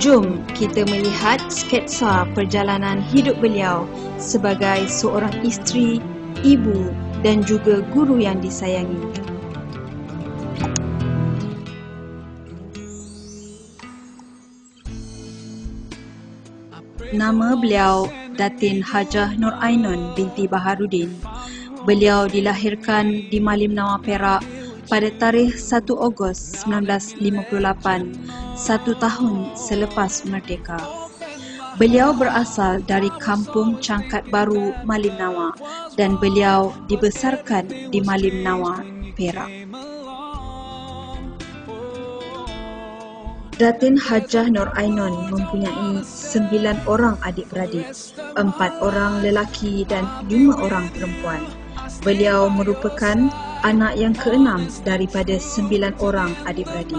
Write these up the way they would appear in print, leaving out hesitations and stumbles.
Jom kita melihat sketsa perjalanan hidup beliau sebagai seorang isteri, ibu dan juga guru yang disayangi. Nama beliau Datin Hajah Nur Ainun binti Baharudin. Beliau dilahirkan di Malim Nawa, Perak pada tarikh 1 Ogos 1958, 1 tahun selepas merdeka. Beliau berasal dari kampung Cangkat Baru, Malim Nawa dan beliau dibesarkan di Malim Nawa, Perak. Datin Hajah Nur Ainun mempunyai 9 orang adik-beradik, 4 orang lelaki dan 5 orang perempuan. Beliau merupakan anak yang ke-6 daripada 9 orang adik-beradik.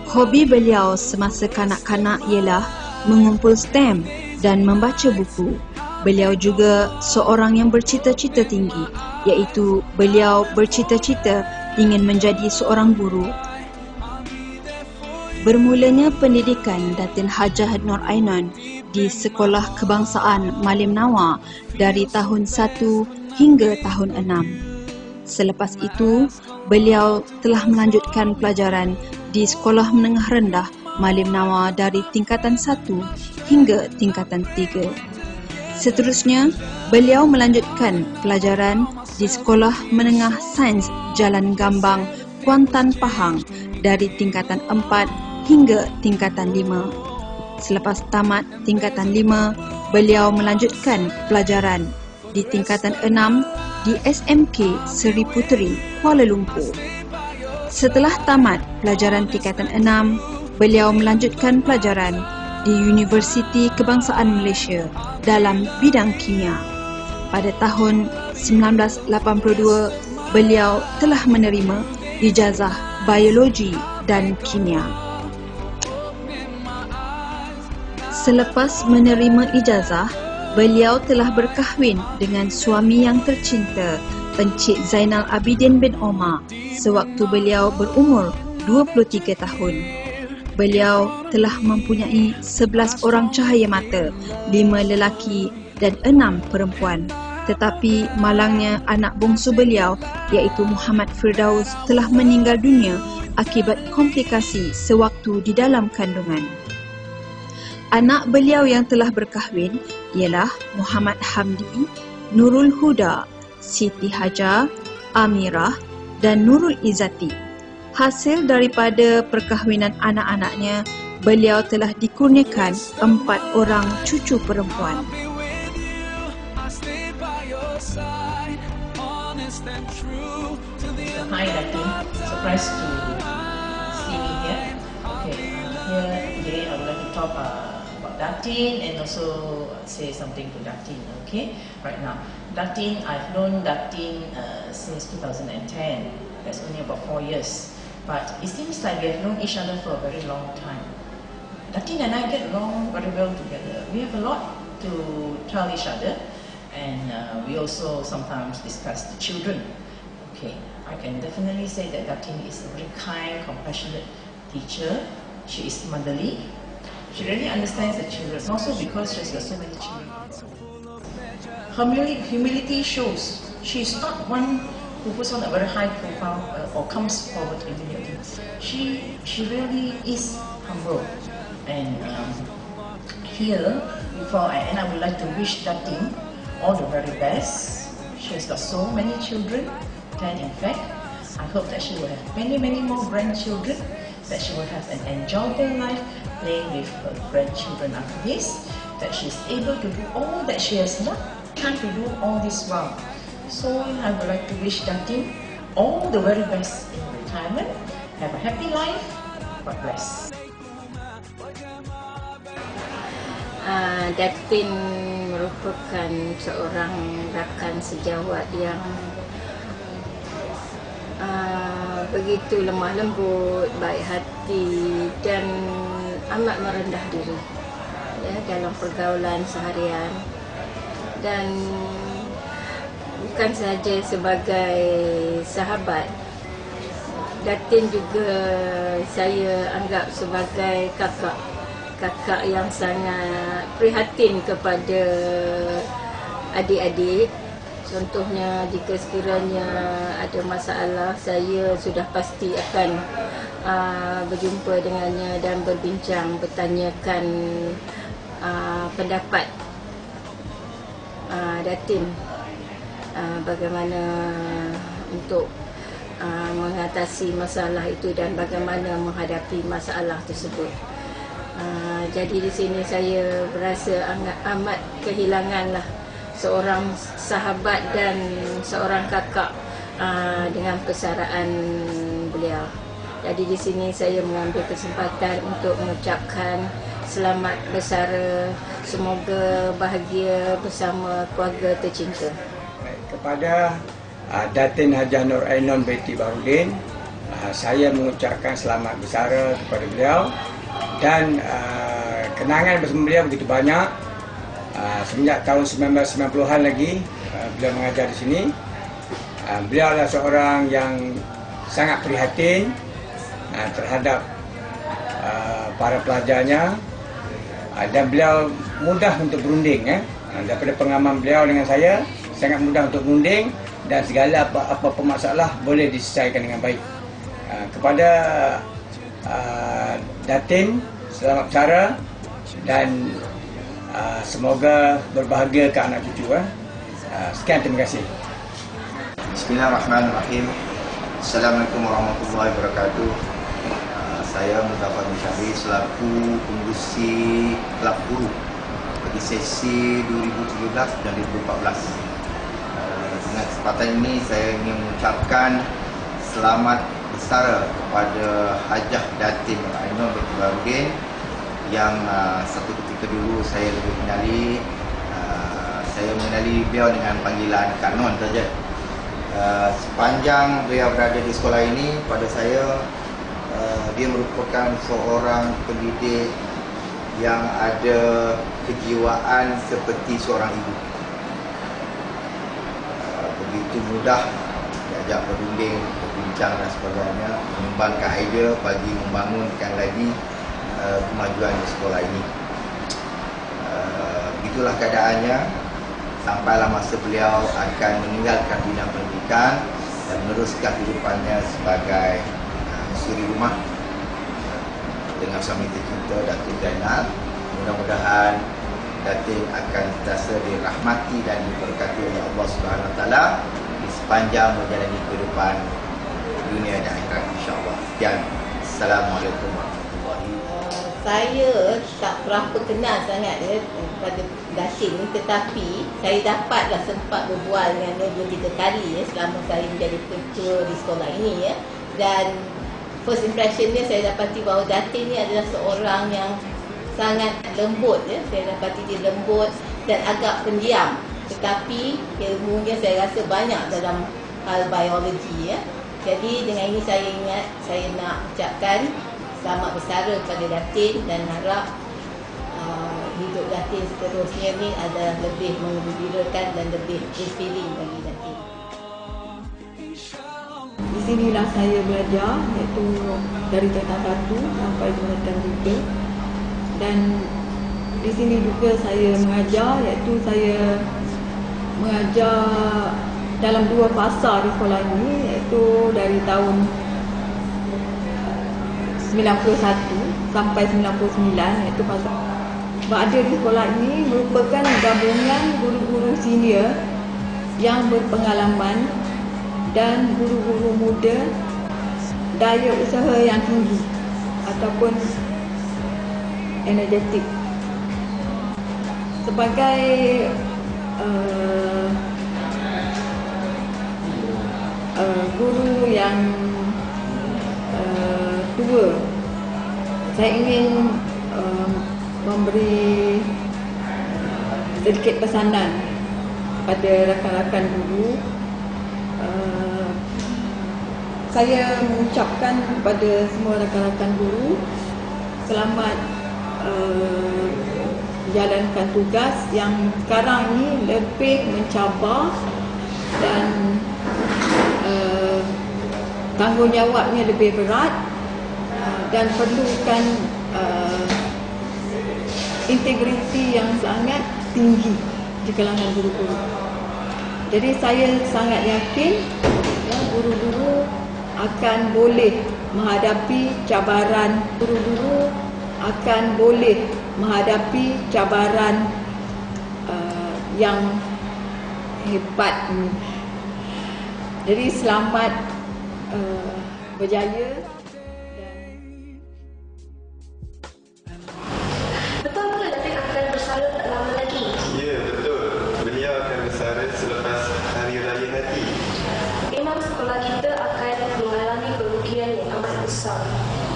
Hobi beliau semasa kanak-kanak ialah mengumpul stem dan membaca buku. Beliau juga seorang yang bercita-cita tinggi, iaitu beliau bercita-cita ingin menjadi seorang guru. Bermulanya pendidikan Datin Hajah Nur Ainun di Sekolah Kebangsaan Malim Nawa dari tahun 1 hingga tahun 6. Selepas itu, beliau telah melanjutkan pelajaran di Sekolah Menengah Rendah Malim Nawa dari tingkatan 1 hingga tingkatan 3. Seterusnya, beliau melanjutkan pelajaran di Sekolah Menengah Sains Jalan Gambang, Kuantan, Pahang dari tingkatan 4 hingga tingkatan 5. Selepas tamat tingkatan 5, beliau melanjutkan pelajaran di tingkatan 6 di SMK Seri Puteri, Kuala Lumpur. Setelah tamat pelajaran tingkatan 6, beliau melanjutkan pelajaran di Universiti Kebangsaan Malaysia dalam bidang kimia. Pada tahun 1982, beliau telah menerima ijazah biologi dan kimia. Selepas menerima ijazah, beliau telah berkahwin dengan suami yang tercinta, Encik Zainal Abidin bin Omar, sewaktu beliau berumur 23 tahun. Beliau telah mempunyai 11 orang cahaya mata, 5 lelaki dan 6 perempuan. Tetapi malangnya anak bongsu beliau, iaitu Muhammad Firdaus, telah meninggal dunia akibat komplikasi sewaktu di dalam kandungan. Anak beliau yang telah berkahwin ialah Muhammad Hamdi, Nurul Huda, Siti Hajar, Amirah dan Nurul Izzati. Hasil daripada perkahwinan anak-anaknya, beliau telah dikurniakan 4 orang cucu perempuan. Hi Datin, surprised to see me here. Okay, here today I would like to talk about Datin and also say something to Datin. Okay, right now, Datin, I've known Datin since 2010. That's only about 4 years. But it seems like we have known each other for a very long time. Datin and I get along very well together. We have a lot to tell each other, and we also sometimes discuss the children. Okay, I can definitely say that Datin is a very kind, compassionate teacher. She is motherly. She really understands the children, also because she's got so many children. Her humility shows. She's not one who puts on a very high profile or comes forward immediately. She really is humble. And here, before I end, I would like to wish Datin all the very best. She has got so many children, 10 in fact. I hope that she will have many, many more grandchildren, that she will have an enjoyable life playing with her grandchildren after this, that she's able to do all that she has not time to do all this well. So I would like to wish Datin all the very best in retirement. Have a happy life. God bless. Datin merupakan seorang rakan sejawat yang begitu lemah lembut, baik hati dan amat merendah diri ya, dalam pergaulan seharian. Dan bukan sahaja sebagai sahabat, Datin juga saya anggap sebagai kakak yang sangat prihatin kepada adik-adik. Contohnya jika sekiranya ada masalah, saya sudah pasti akan berjumpa dengannya dan berbincang, bertanyakan pendapat Datin bagaimana untuk mengatasi masalah itu dan bagaimana menghadapi masalah tersebut. Jadi di sini saya berasa amat kehilanganlah seorang sahabat dan seorang kakak dengan persaraan beliau. Jadi di sini saya mengambil kesempatan untuk mengucapkan selamat bersara, semoga bahagia bersama keluarga tercinta. Kepada Datin Hajah Nur Ainon binti Baharudin, saya mengucapkan selamat bersara kepada beliau dan kenangan bersama beliau begitu banyak. Semenjak tahun 1990-an lagi beliau mengajar di sini. Beliau adalah seorang yang sangat prihatin terhadap para pelajarnya dan beliau mudah untuk berunding. Daripada pengalaman beliau dengan saya, sangat mudah untuk berunding dan segala apa-apa masalah boleh diselesaikan dengan baik. Kepada Datin, selamat bersara dan semoga berbahagia ke anak cucu. Sekian, terima kasih. Bismillahirrahmanirrahim. Assalamualaikum warahmatullahi wabarakatuh. Saya Muzaffar Musyari selaku pengurusi Kelab Guru bagi sesi 2013 dan 2014. Dengan kesempatan ini saya ingin mengucapkan selamat bersara kepada Hajah Datin Nur Ainon binti Baharudin yang satu ketika dulu saya lebih mengenali. Saya mengenali beliau dengan panggilan Kak Non saja. Sepanjang beliau berada di sekolah ini, pada saya dia merupakan seorang pendidik yang ada kejiwaan seperti seorang ibu. Begitu mudah diajak berunding, berbincang dan sebagainya, mengembangkan idea bagi membangunkan lagi kemajuan di sekolah ini. Begitulah keadaannya sampailah masa beliau akan meninggalkan dunia pendidikan dan meneruskan kehidupannya sebagai suri rumah dengan suami tercinta Datin Zainal. Mudah-mudahan Datin akan sentiasa dirahmati dan diberkati oleh Allah Subhanahu Wa Taala di sepanjang menjalani kehidupan dunia dan akhirat, insya-Allah. Sekian. Assalamualaikum warahmatullahi wabarakatuh. Saya tak berapa kenal sangat pada Datin ni, tetapi saya dapatlah sempat berbual dengan dia 2-3 kali selama saya menjadi ketua di sekolah ini dan first impression dia saya dapati bahawa Datin ni adalah seorang yang sangat lembut saya dapati dia lembut dan agak pendiam, tetapi ilmunya saya rasa banyak dalam hal biologi Jadi dengan ini saya nak ucapkan selamat bersara kepada Datin dan harap hidup Datin seterusnya ni adalah lebih menggembirakan dan lebih fulfilling bagi Datin. Di sinilah saya belajar, iaitu dari tingkatan 1 sampai tingkatan 3. Dan di sini juga saya mengajar, iaitu saya mengajar dalam 2 fasa di sekolah ini, iaitu dari tahun 91 sampai 99, iaitu fasa berada di sekolah ini merupakan gabungan guru-guru senior yang berpengalaman dan guru-guru muda daya usaha yang tinggi ataupun energetik. Sebagai guru yang tua, saya ingin memberi sedikit pesanan kepada rakan-rakan guru. Saya mengucapkan kepada semua rakan-rakan guru selamat jalankan tugas yang sekarang ini lebih mencabar dan tanggungjawabnya lebih berat dan perlukan integriti yang sangat tinggi di kalangan guru-guru. Jadi saya sangat yakin guru-guru akan boleh menghadapi cabaran, guru-guru akan boleh menghadapi cabaran yang hebat ini. Jadi selamat berjaya. Betul ke Datin akan bersara tak lama lagi? Ya, betul. Beliau akan bersara selepas hari raya nanti. Memang sekolah kita akan mengalami kerugian yang amat besar.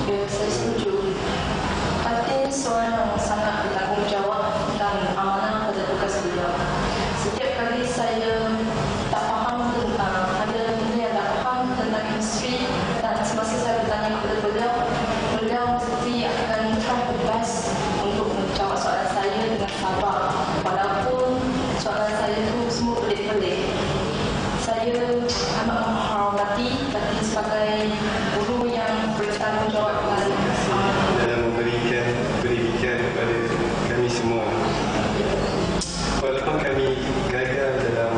Ya, saya setuju. Datin seorang yang sangat bertanggungjawab dan amanah pada tugas beliau. Setiap kali saya tak faham tentang ada benda yang tak faham tentang chemistry, dan semasa saya bertanya kepada beliau, beliau mesti akan try the best untuk menjawab soalan saya dengan sabar. Walaupun soalan saya itu semua pelik-pelik. Saya amat menghormati Datin sebagai guru yang bertanggungjawab dalam memberikan pendidikan kepada kami semua. Walaupun kami gagal dalam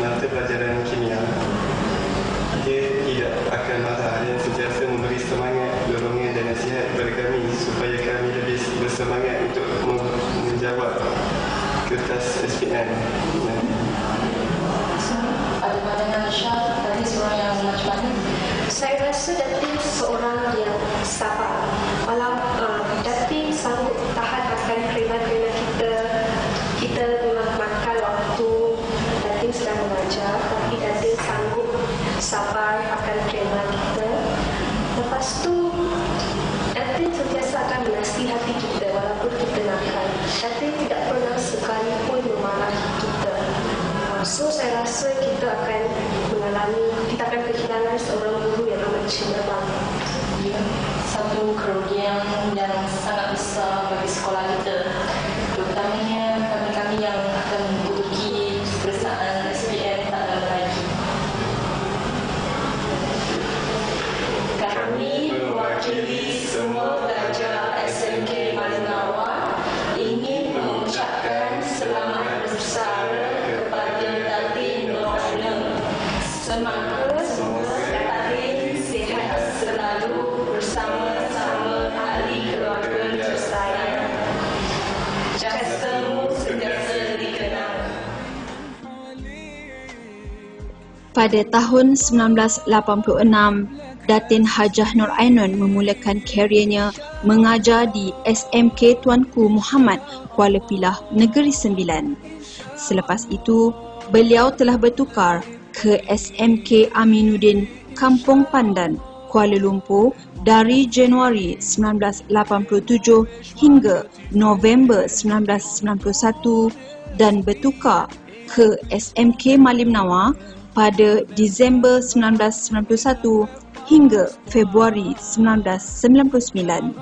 mata pelajaran kimia, dia tidak akan marah dan sentiasa memberi semangat, dorongan dan nasihat kepada kami supaya kami lebih bersemangat untuk menjawab kertas SPM. Ada pandangan Syah tadi seorang yang macam mana? Saya rasa Datin seorang yang sabar. Walau Datin sanggup tahan akan kerana kita memang makan waktu Datin sedang mengajar, tapi Datin sanggup sabar akan kerana kita. Lepas tu Datin sentiasa akan menasihati kita walaupun kita nakal. Datin tidak pernah sekalipun memarahi kita. So saya rasa kita akan kehilangan seorang guru yang amat cemerlang. Ya, satu kerugian yang sangat besar bagi sekolah kita, terutamanya kami-kami yang akan menduduki peperiksaan SPM tak lama lagi. Kami mewakili semua pelajar SMK Malinawa ingin mengucapkan selamat bersara kepada Datin Nur Ainun. Semoga Datin sihat selalu bersama-sama ahli keluarga tersayang. Jasamu sentiasa dikenang. Pada tahun 1986, Datin Hajah Nur Ainun memulakan kariernya mengajar di SMK Tuanku Muhammad, Kuala Pilah, Negeri Sembilan. Selepas itu, beliau telah bertukar ke SMK Aminuddin, Kampung Pandan, Kuala Lumpur dari Januari 1987 hingga November 1991 dan bertukar ke SMK Malim Nawa pada Disember 1991 hingga Februari 1999.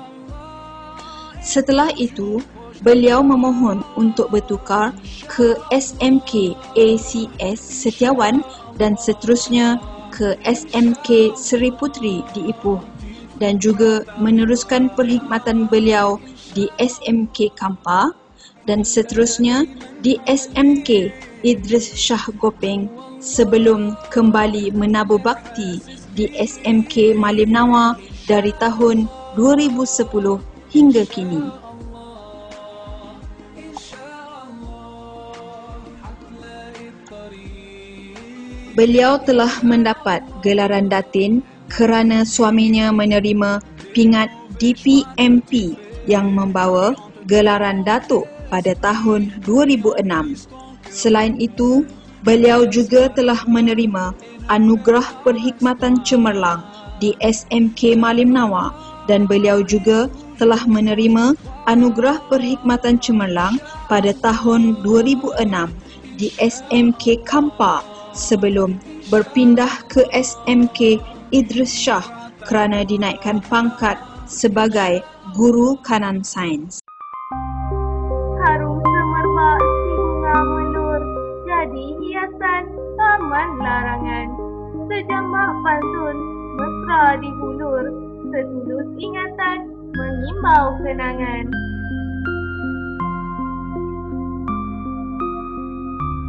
Setelah itu, beliau memohon untuk bertukar ke SMK ACS Setiawan dan seterusnya ke SMK Seri Puteri di Ipoh dan juga meneruskan perkhidmatan beliau di SMK Kampar dan seterusnya di SMK Idris Shah Gopeng sebelum kembali menabur bakti di SMK Malim Nawa dari tahun 2010 hingga kini. Beliau telah mendapat gelaran Datin kerana suaminya menerima pingat DPMP yang membawa gelaran Datuk pada tahun 2006. Selain itu, beliau juga telah menerima anugerah perkhidmatan cemerlang di SMK Malim Nawa dan beliau juga telah menerima anugerah perkhidmatan cemerlang pada tahun 2006 di SMK Kampar sebelum berpindah ke SMK Idris Shah kerana dinaikkan pangkat sebagai guru kanan sains. Harum semerbak si bunga menur jadi hiasan taman larangan. Sejam Kata pantun mesra dihulur, setulus ingatan mengimbau kenangan.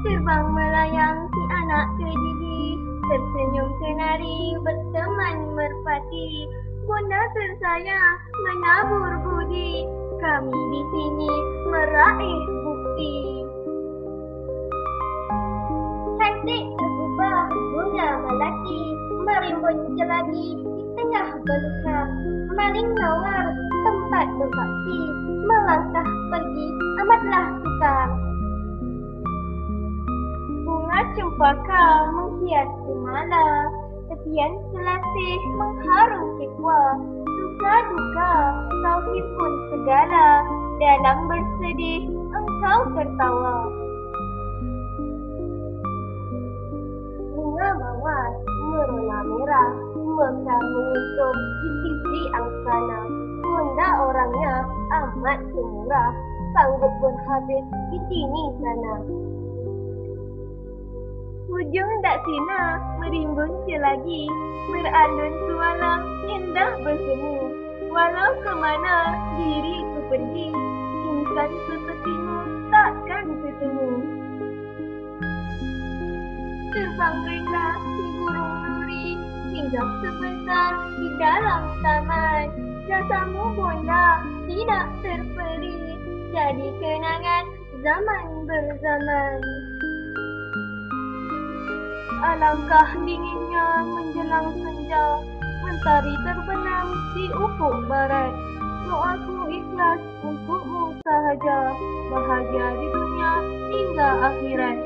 Terbang melayang si anak kediri, tersenyum kenari berteman merpati. Bunda tersayang menabur budi, kami di sini meraih bukti. Cantik berubah bunga melati, merimbun selagi di tengah belukar. Maling nawar tempat berbakti, melangkah pergi amatlah sukar. Bunga cempaka menghias semala, tepian selasih mengharum kitwa. Duka-duka kau himpun segala, dalam bersedih engkau tertawa. Bunga mawar merona merah, mekar mengusup di sisi angsana. Bunda orangnya amat semurah, sanggup berhabis di sini sana. Hujung dak sina merimbun selagi, beralun sualang indah bersemu. Walau kemana diriku pergi, insan sepertimu takkan ketemu. Terbang rendah si burung nuri, hinggap sebentar di dalam taman. Jasamu bunda tidak terperi, jadi kenangan zaman berzaman. Alangkah dinginnya menjelang senja, mentari terbenam di ufuk barat. Doaku ikhlas untukmu sahaja, bahagia di dunia hingga akhirat.